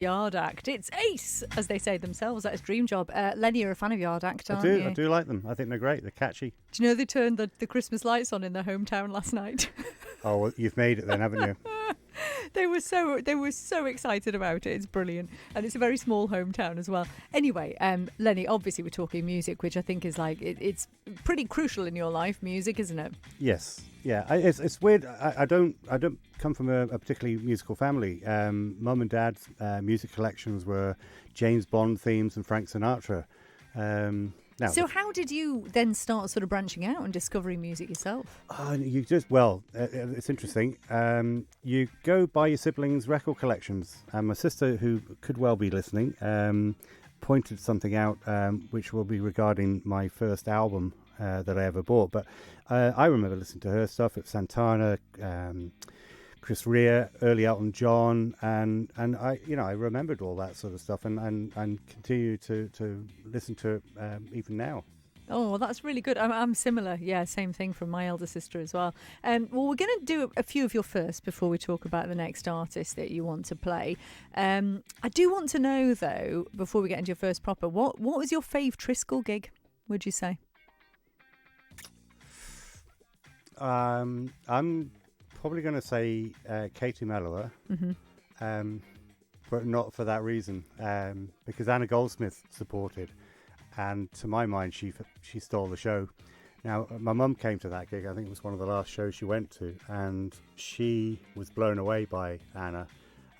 Yard Act. It's ace, as they say themselves. That's dream job. Lenny, you're a fan of Yard Act, aren't you? I do like them. I think they're great. They're catchy. Do you know they turned the Christmas lights on in their hometown last night? Oh, well, you've made it then, haven't you? They were so excited about it. It's brilliant, and it's a very small hometown as well. Anyway, Lenny, obviously we're talking music, which I think is like it's pretty crucial in your life. Music, isn't it? Yes, yeah. It's weird. I don't come from a particularly musical family. Mum and Dad's music collections were James Bond themes and Frank Sinatra. So how did you then start sort of branching out and discovering music yourself? It's interesting. You go by your siblings' record collections. My sister, who could well be listening, pointed something out which will be regarding my first album that I ever bought. But I remember listening to her stuff at Santana, Chris Rea, early Elton John, and I remembered all that sort of stuff and continue to listen to it even now. Oh, well, that's really good. I'm similar. Yeah, same thing from my elder sister as well. Well, we're going to do a few of your first before we talk about the next artist that you want to play. I do want to know, though, before we get into your first proper, what was your fave Triskel gig, would you say? I'm probably going to say Katie Mellower, but not for that reason, because Anna Goldsmith supported, and to my mind, she stole the show. Now, my mum came to that gig. I think it was one of the last shows she went to, and she was blown away by Anna,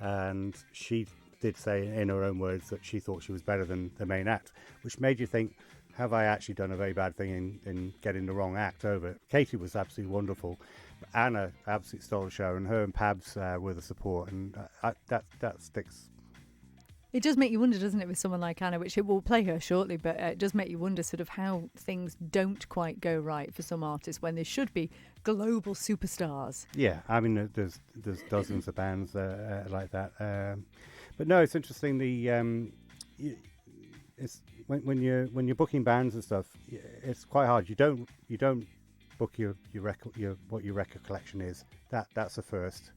and she did say in her own words that she thought she was better than the main act, which made you think, have I actually done a very bad thing in getting the wrong act over? Katie was absolutely wonderful. Anna absolutely stole the show, and her and Pabs were the support, and that sticks. It does make you wonder, doesn't it, with someone like Anna, which it will play her shortly, but it does make you wonder sort of how things don't quite go right for some artists when they should be global superstars. Yeah, I mean, there's dozens of bands like that. But no, it's interesting. It's when you're booking bands and stuff, it's quite hard. You don't book your record, what your record collection is. That's the first.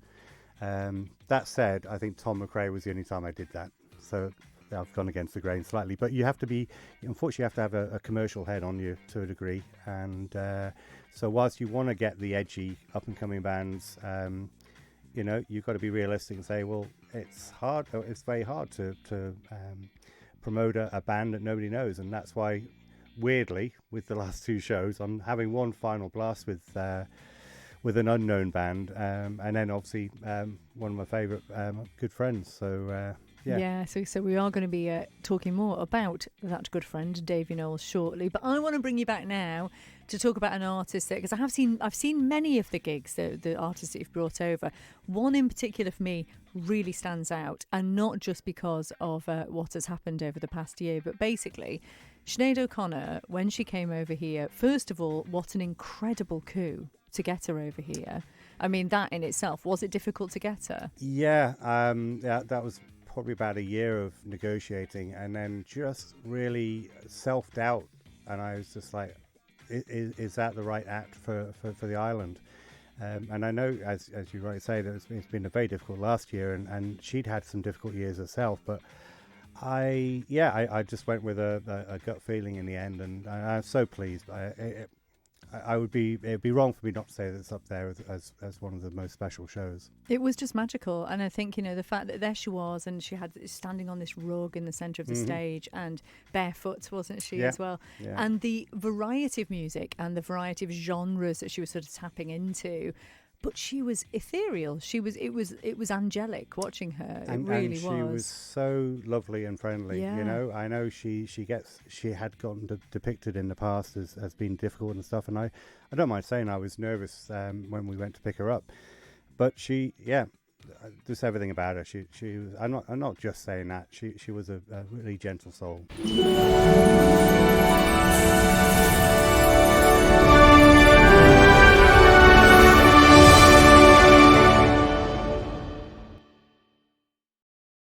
That said, I think Tom McRae was the only time I did that. So I've gone against the grain slightly, but you have to be, unfortunately, you have to have a commercial head on you to a degree. And so whilst you want to get the edgy up and coming bands, you've got to be realistic and say, well, it's hard. It's very hard to promote a band that nobody knows, and that's why, weirdly, with the last two shows, I'm having one final blast with an unknown band, and then obviously one of my favourite good friends. So. Yeah, so we are going to be talking more about that good friend, Davy Knowles, shortly. But I want to bring you back now to talk about an artist that, because I've seen many of the gigs, the artists that you've brought over. One in particular for me really stands out, and not just because of what has happened over the past year, but basically, Sinead O'Connor, when she came over here, first of all, what an incredible coup to get her over here. I mean, that in itself, was it difficult to get her? Yeah, that was probably about a year of negotiating, and then just really self-doubt, and I was just like, is that the right act for the island? And I know, as you rightly say, that it's been a very difficult last year, and she'd had some difficult years herself, but I just went with a gut feeling in the end, and I'm so pleased. It'd be wrong for me not to say that it's up there as one of the most special shows. It was just magical, and I think the fact that there she was, and she had standing on this rug in the centre of the stage, and barefoot, wasn't she, as well? Yeah. And the variety of music and the variety of genres that she was sort of tapping into. But she was ethereal. It was angelic watching her. It really was. And she was so lovely and friendly. Yeah. I know she had gotten depicted in the past as being difficult and stuff. And I don't mind saying I was nervous when we went to pick her up. But just everything about her. She was. I'm not just saying that. She was a really gentle soul.